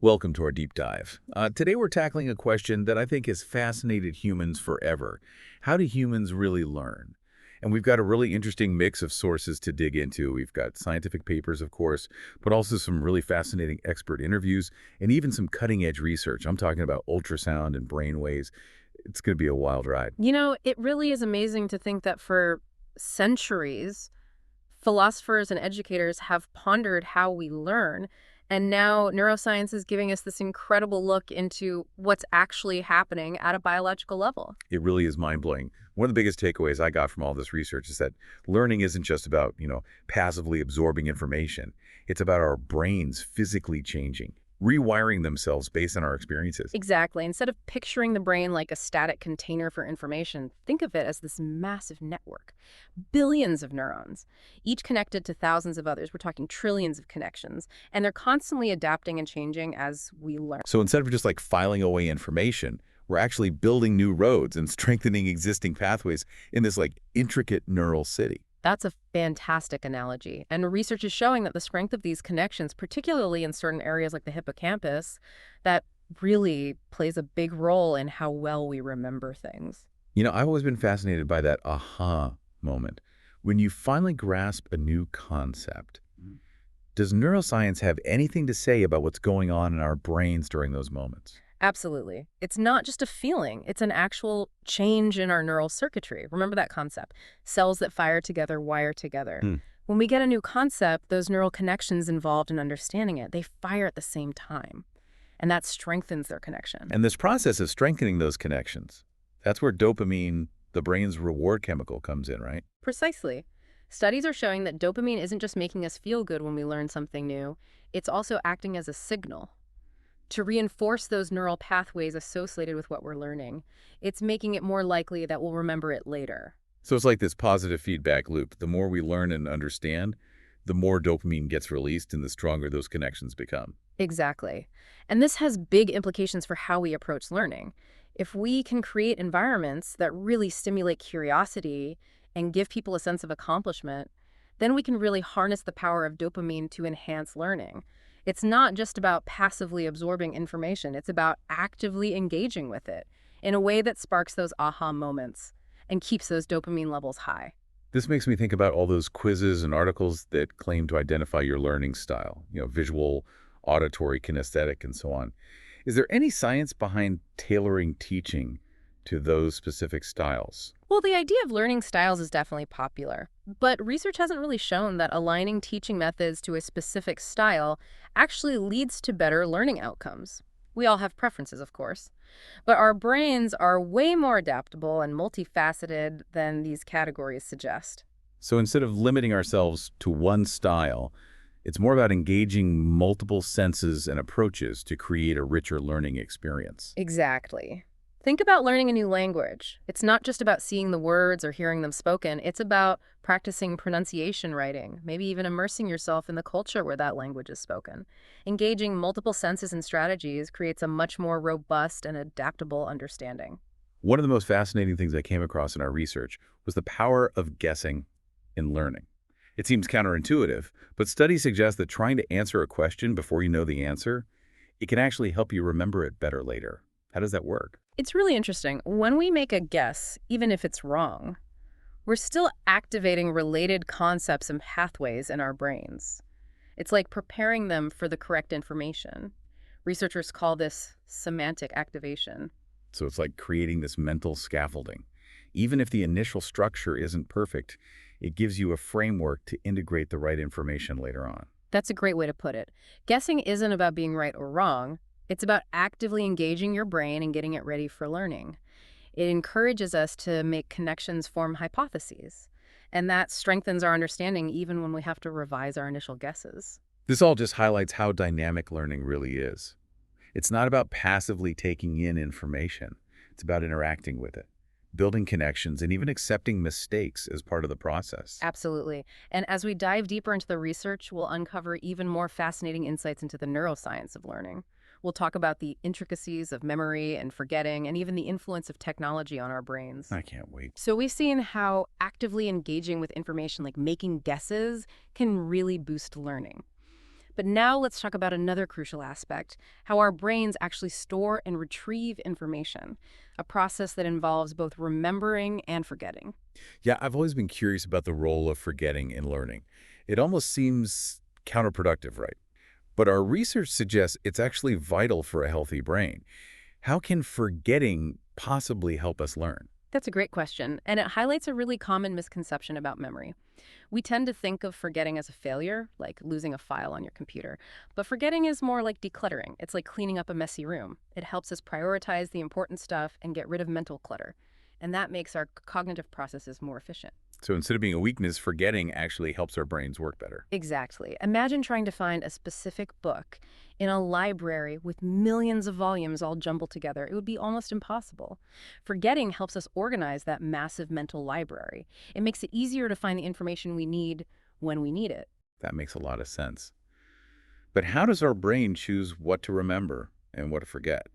Welcome to our deep dive. Today we're tackling a question that I think has fascinated humans forever. How do humans really learn? And we've got a really interesting mix of sources to dig into. We've got scientific papers, of course, but also some really fascinating expert interviews and even some cutting-edge research. I'm talking about ultrasound and brain waves. It's going to be a wild ride. It really is amazing to think that for centuries, philosophers and educators have pondered how we learn. And now neuroscience is giving us this incredible look into what's actually happening at a biological level. It really is mind-blowing. One of the biggest takeaways I got from all this research is that learning isn't just about, passively absorbing information. It's about our brains physically changing, rewiring themselves based on our experiences. Exactly. Instead of picturing the brain like a static container for information, think of it as this massive network. Billions of neurons, each connected to thousands of others. We're talking trillions of connections, and they're constantly adapting and changing as we learn. So instead of just like filing away information, we're actually building new roads and strengthening existing pathways in this like intricate neural city. That's a fantastic analogy. And research is showing that the strength of these connections, particularly in certain areas like the hippocampus, that really plays a big role in how well we remember things. I've always been fascinated by that aha moment. When you finally grasp a new concept, does neuroscience have anything to say about what's going on in our brains during those moments? Absolutely. It's not just a feeling, it's an actual change in our neural circuitry. Remember that concept. Cells that fire together wire together. Hmm. When we get a new concept, those neural connections involved in understanding it, they fire at the same time. And that strengthens their connection. And this process of strengthening those connections, that's where dopamine, the brain's reward chemical, comes in, right? Precisely. Studies are showing that dopamine isn't just making us feel good when we learn something new, it's also acting as a signal to reinforce those neural pathways associated with what we're learning. It's making it more likely that we'll remember it later. So it's like this positive feedback loop. The more we learn and understand, the more dopamine gets released and the stronger those connections become. Exactly. And this has big implications for how we approach learning. If we can create environments that really stimulate curiosity and give people a sense of accomplishment, then we can really harness the power of dopamine to enhance learning. It's not just about passively absorbing information, it's about actively engaging with it in a way that sparks those aha moments and keeps those dopamine levels high. This makes me think about all those quizzes and articles that claim to identify your learning style, visual, auditory, kinesthetic, and so on. Is there any science behind tailoring teaching to those specific styles? Well, the idea of learning styles is definitely popular, but research hasn't really shown that aligning teaching methods to a specific style actually leads to better learning outcomes. We all have preferences, of course, but our brains are way more adaptable and multifaceted than these categories suggest. So instead of limiting ourselves to one style, it's more about engaging multiple senses and approaches to create a richer learning experience. Exactly. Think about learning a new language. It's not just about seeing the words or hearing them spoken. It's about practicing pronunciation writing, maybe even immersing yourself in the culture where that language is spoken. Engaging multiple senses and strategies creates a much more robust and adaptable understanding. One of the most fascinating things I came across in our research was the power of guessing in learning. It seems counterintuitive, but studies suggest that trying to answer a question before you know the answer, it can actually help you remember it better later. How does that work? It's really interesting. When we make a guess, even if it's wrong, we're still activating related concepts and pathways in our brains. It's like preparing them for the correct information. Researchers call this semantic activation. So it's like creating this mental scaffolding. Even if the initial structure isn't perfect, it gives you a framework to integrate the right information later on. That's a great way to put it. Guessing isn't about being right or wrong. It's about actively engaging your brain and getting it ready for learning. It encourages us to make connections, form hypotheses, and that strengthens our understanding even when we have to revise our initial guesses. This all just highlights how dynamic learning really is. It's not about passively taking in information. It's about interacting with it, building connections, and even accepting mistakes as part of the process. Absolutely. And as we dive deeper into the research, we'll uncover even more fascinating insights into the neuroscience of learning. We'll talk about the intricacies of memory and forgetting, and even the influence of technology on our brains. I can't wait. So we've seen how actively engaging with information, like making guesses, can really boost learning. But now let's talk about another crucial aspect, how our brains actually store and retrieve information, a process that involves both remembering and forgetting. Yeah, I've always been curious about the role of forgetting in learning. It almost seems counterproductive, right? But our research suggests it's actually vital for a healthy brain. How can forgetting possibly help us learn? That's a great question, and it highlights a really common misconception about memory. We tend to think of forgetting as a failure, like losing a file on your computer. But forgetting is more like decluttering. It's like cleaning up a messy room. It helps us prioritize the important stuff and get rid of mental clutter. And that makes our cognitive processes more efficient. So instead of being a weakness, forgetting actually helps our brains work better. Exactly. Imagine trying to find a specific book in a library with millions of volumes all jumbled together. It would be almost impossible. Forgetting helps us organize that massive mental library. It makes it easier to find the information we need when we need it. That makes a lot of sense. But how does our brain choose what to remember and what to forget?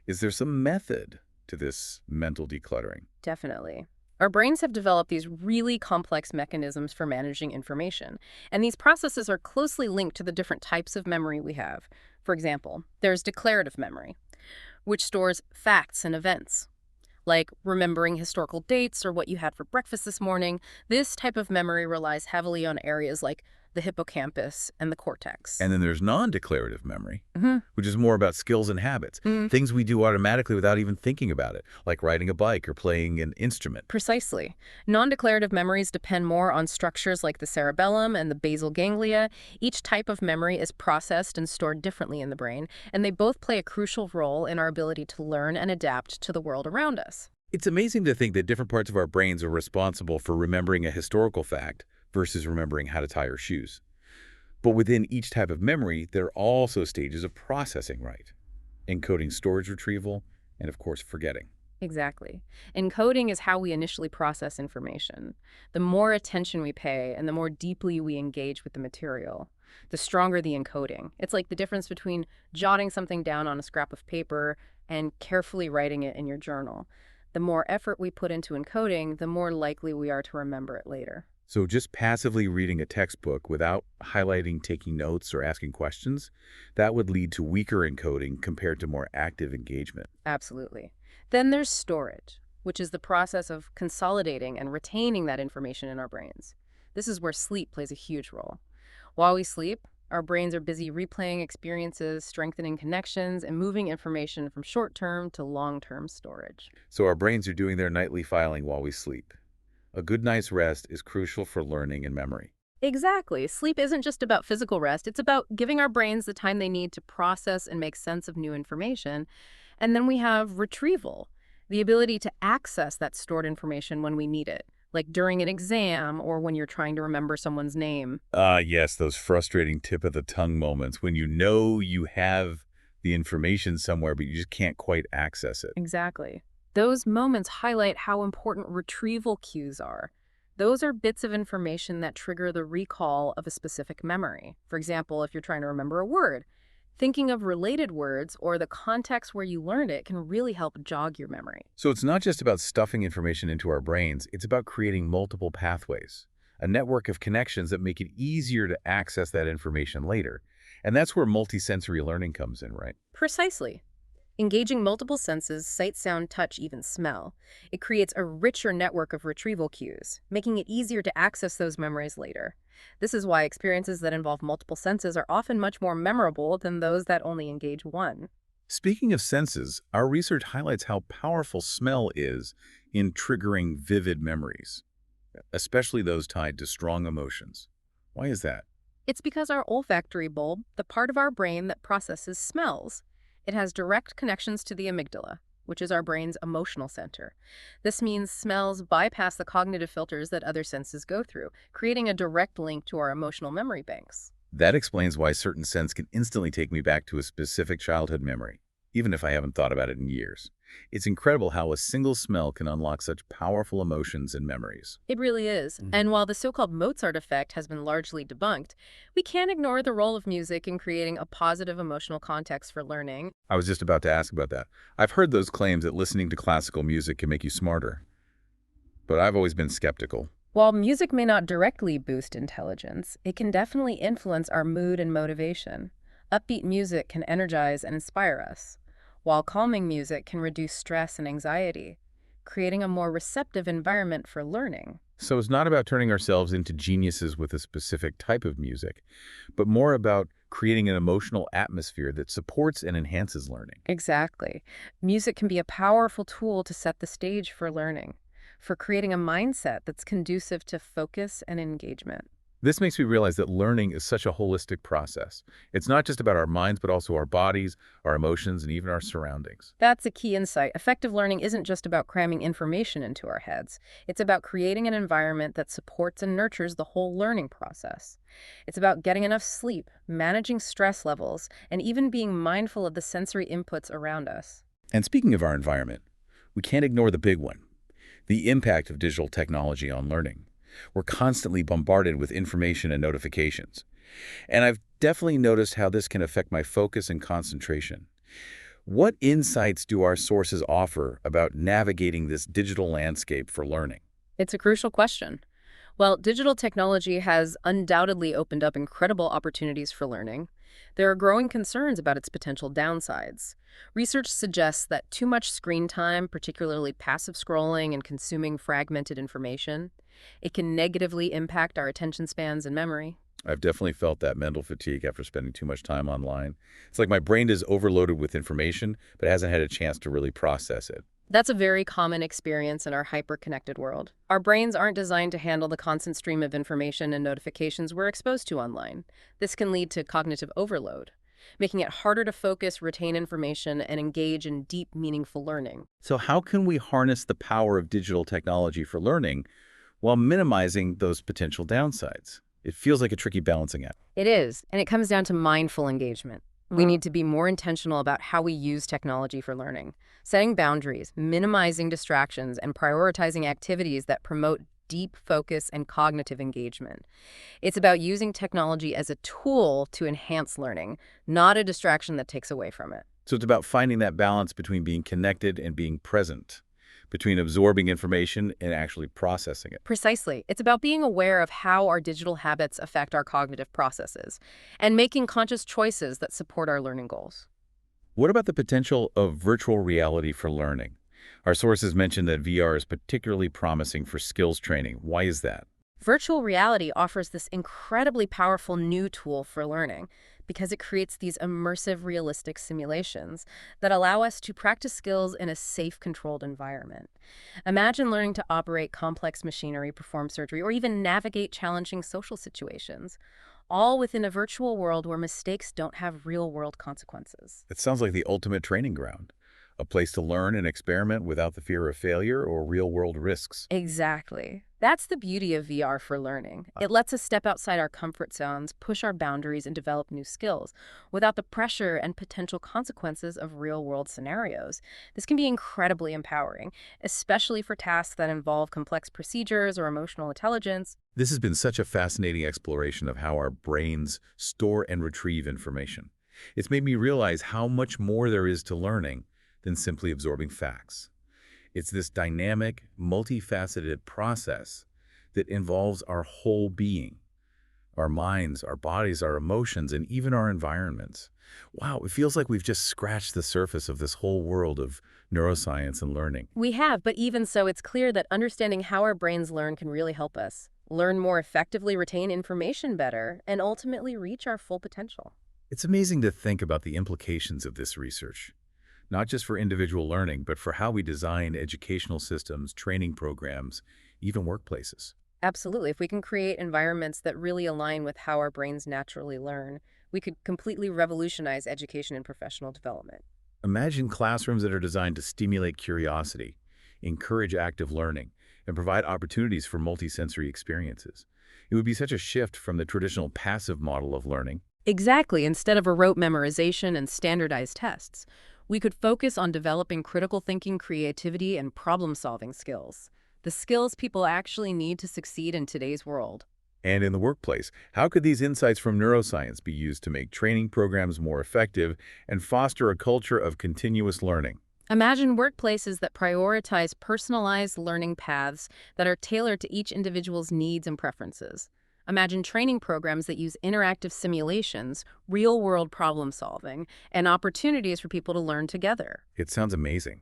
Is there some method to this mental decluttering? Definitely. Our brains have developed these really complex mechanisms for managing information, and these processes are closely linked to the different types of memory we have. For example, there's declarative memory, which stores facts and events, like remembering historical dates or what you had for breakfast this morning. This type of memory relies heavily on areas like the hippocampus and the cortex. And then there's non-declarative memory, Mhm. which is more about skills and habits, things we do automatically without even thinking about it, like riding a bike or playing an instrument. Precisely. Non-declarative memories depend more on structures like the cerebellum and the basal ganglia. Each type of memory is processed and stored differently in the brain, and they both play a crucial role in our ability to learn and adapt to the world around us. It's amazing to think that different parts of our brains are responsible for remembering a historical fact versus remembering how to tie our shoes. But within each type of memory, there are also stages of processing, right? Encoding, storage retrieval, and of course, forgetting. Exactly. Encoding is how we initially process information. The more attention we pay and the more deeply we engage with the material, the stronger the encoding. It's like the difference between jotting something down on a scrap of paper and carefully writing it in your journal. The more effort we put into encoding, the more likely we are to remember it later. So just passively reading a textbook without highlighting, taking notes, or asking questions, that would lead to weaker encoding compared to more active engagement. Absolutely. Then there's storage, which is the process of consolidating and retaining that information in our brains. This is where sleep plays a huge role. While we sleep, our brains are busy replaying experiences, strengthening connections, and moving information from short-term to long-term storage. So our brains are doing their nightly filing while we sleep. A good night's rest is crucial for learning and memory. Exactly. Sleep isn't just about physical rest. It's about giving our brains the time they need to process and make sense of new information. And then we have retrieval, the ability to access that stored information when we need it, like during an exam or when you're trying to remember someone's name. Yes, those frustrating tip of the tongue moments when you know you have the information somewhere, but you just can't quite access it. Exactly. Those moments highlight how important retrieval cues are. Those are bits of information that trigger the recall of a specific memory. For example, if you're trying to remember a word, thinking of related words or the context where you learned it can really help jog your memory. So it's not just about stuffing information into our brains, it's about creating multiple pathways, a network of connections that make it easier to access that information later. And that's where multisensory learning comes in, right? Precisely. Engaging multiple senses, sight, sound, touch, even smell, it creates a richer network of retrieval cues, making it easier to access those memories later. This is why experiences that involve multiple senses are often much more memorable than those that only engage one. Speaking of senses, our research highlights how powerful smell is in triggering vivid memories, especially those tied to strong emotions. Why is that? It's because our olfactory bulb, the part of our brain that processes smells, it has direct connections to the amygdala, which is our brain's emotional center. This means smells bypass the cognitive filters that other senses go through, creating a direct link to our emotional memory banks. That explains why certain scents can instantly take me back to a specific childhood memory, even if I haven't thought about it in years. It's incredible how a single smell can unlock such powerful emotions and memories. It really is. And while the so-called Mozart effect has been largely debunked, we can't ignore the role of music in creating a positive emotional context for learning. I was just about to ask about that. I've heard those claims that listening to classical music can make you smarter, but I've always been skeptical. While music may not directly boost intelligence, it can definitely influence our mood and motivation. Upbeat music can energize and inspire us, while calming music can reduce stress and anxiety, creating a more receptive environment for learning. So it's not about turning ourselves into geniuses with a specific type of music, but more about creating an emotional atmosphere that supports and enhances learning. Exactly. Music can be a powerful tool to set the stage for learning, for creating a mindset that's conducive to focus and engagement. This makes me realize that learning is such a holistic process. It's not just about our minds, but also our bodies, our emotions, and even our surroundings. That's a key insight. Effective learning isn't just about cramming information into our heads. It's about creating an environment that supports and nurtures the whole learning process. It's about getting enough sleep, managing stress levels, and even being mindful of the sensory inputs around us. And speaking of our environment, we can't ignore the big one, the impact of digital technology on learning. We're constantly bombarded with information and notifications. And I've definitely noticed how this can affect my focus and concentration. What insights do our sources offer about navigating this digital landscape for learning? It's a crucial question. Well, digital technology has undoubtedly opened up incredible opportunities for learning. There are growing concerns about its potential downsides. Research suggests that too much screen time, particularly passive scrolling and consuming fragmented information, it can negatively impact our attention spans and memory. I've definitely felt that mental fatigue after spending too much time online. It's like my brain is overloaded with information, but hasn't had a chance to really process it. That's a very common experience in our hyper-connected world. Our brains aren't designed to handle the constant stream of information and notifications we're exposed to online. This can lead to cognitive overload, making it harder to focus, retain information, and engage in deep, meaningful learning. So how can we harness the power of digital technology for learning while minimizing those potential downsides? It feels like a tricky balancing act. It is, and it comes down to mindful engagement. We need to be more intentional about how we use technology for learning, setting boundaries, minimizing distractions, and prioritizing activities that promote deep focus and cognitive engagement. It's about using technology as a tool to enhance learning, not a distraction that takes away from it. So it's about finding that balance between being connected and being present, between absorbing information and actually processing it. Precisely. It's about being aware of how our digital habits affect our cognitive processes and making conscious choices that support our learning goals. What about the potential of virtual reality for learning? Our sources mention that VR is particularly promising for skills training. Why is that? Virtual reality offers this incredibly powerful new tool for learning because it creates these immersive, realistic simulations that allow us to practice skills in a safe, controlled environment. Imagine learning to operate complex machinery, perform surgery, or even navigate challenging social situations, all within a virtual world where mistakes don't have real-world consequences. It sounds like the ultimate training ground, a place to learn and experiment without the fear of failure or real-world risks. Exactly. That's the beauty of VR for learning. It lets us step outside our comfort zones, push our boundaries, and develop new skills without the pressure and potential consequences of real-world scenarios. This can be incredibly empowering, especially for tasks that involve complex procedures or emotional intelligence. This has been such a fascinating exploration of how our brains store and retrieve information. It's made me realize how much more there is to learning than simply absorbing facts. It's this dynamic, multifaceted process that involves our whole being, our minds, our bodies, our emotions, and even our environments. Wow, it feels like we've just scratched the surface of this whole world of neuroscience and learning. We have, but even so, it's clear that understanding how our brains learn can really help us learn more effectively, retain information better, and ultimately reach our full potential. It's amazing to think about the implications of this research, not just for individual learning, but for how we design educational systems, training programs, even workplaces. Absolutely. If we can create environments that really align with how our brains naturally learn, we could completely revolutionize education and professional development. Imagine classrooms that are designed to stimulate curiosity, encourage active learning, and provide opportunities for multisensory experiences. It would be such a shift from the traditional passive model of learning. Exactly. Instead of a rote memorization and standardized tests, we could focus on developing critical thinking, creativity, and problem-solving skills. The skills people actually need to succeed in today's world. And in the workplace, how could these insights from neuroscience be used to make training programs more effective and foster a culture of continuous learning? Imagine workplaces that prioritize personalized learning paths that are tailored to each individual's needs and preferences. Imagine training programs that use interactive simulations, real-world problem solving, and opportunities for people to learn together. It sounds amazing.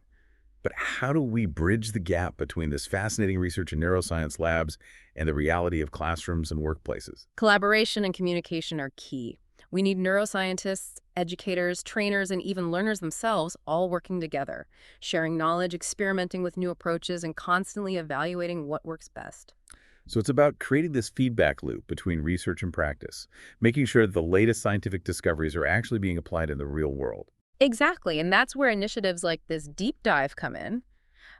But how do we bridge the gap between this fascinating research in neuroscience labs and the reality of classrooms and workplaces? Collaboration and communication are key. We need neuroscientists, educators, trainers, and even learners themselves all working together, sharing knowledge, experimenting with new approaches, and constantly evaluating what works best. So it's about creating this feedback loop between research and practice, making sure that the latest scientific discoveries are actually being applied in the real world. Exactly, and that's where initiatives like this deep dive come in.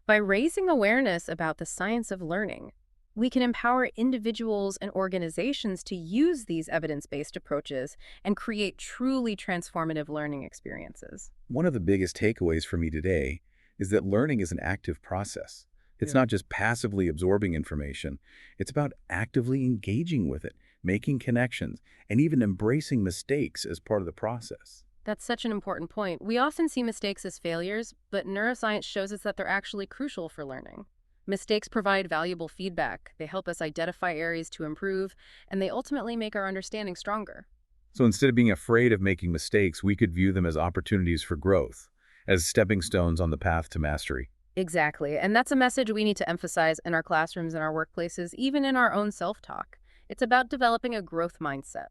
By raising awareness about the science of learning, we can empower individuals and organizations to use these evidence-based approaches and create truly transformative learning experiences. One of the biggest takeaways for me today is that learning is an active process. It's Yeah. not just passively absorbing information, it's about actively engaging with it, making connections, and even embracing mistakes as part of the process. That's such an important point. We often see mistakes as failures, but neuroscience shows us that they're actually crucial for learning. Mistakes provide valuable feedback. They help us identify areas to improve, and they ultimately make our understanding stronger. So instead of being afraid of making mistakes, we could view them as opportunities for growth, as stepping stones on the path to mastery. Exactly. And that's a message we need to emphasize in our classrooms and our workplaces, even in our own self-talk. It's about developing a growth mindset,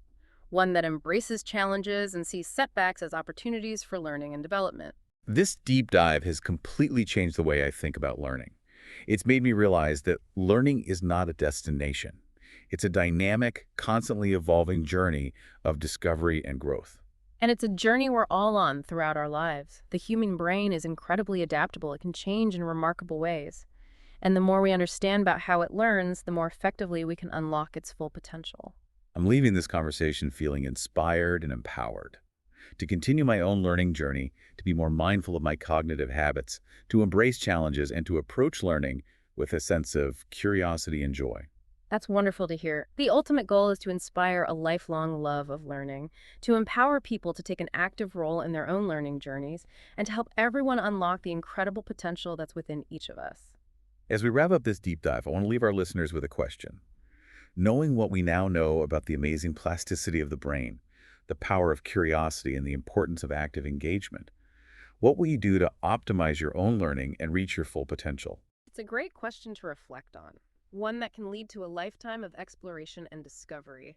one that embraces challenges and sees setbacks as opportunities for learning and development. This deep dive has completely changed the way I think about learning. It's made me realize that learning is not a destination. It's a dynamic, constantly evolving journey of discovery and growth. And it's a journey we're all on throughout our lives. The human brain is incredibly adaptable. It can change in remarkable ways. And the more we understand about how it learns, the more effectively we can unlock its full potential. I'm leaving this conversation feeling inspired and empowered to continue my own learning journey, to be more mindful of my cognitive habits, to embrace challenges, and to approach learning with a sense of curiosity and joy. That's wonderful to hear. The ultimate goal is to inspire a lifelong love of learning, to empower people to take an active role in their own learning journeys, and to help everyone unlock the incredible potential that's within each of us. As we wrap up this deep dive, I want to leave our listeners with a question. Knowing what we now know about the amazing plasticity of the brain, the power of curiosity, and the importance of active engagement, what will you do to optimize your own learning and reach your full potential? It's a great question to reflect on, one that can lead to a lifetime of exploration and discovery.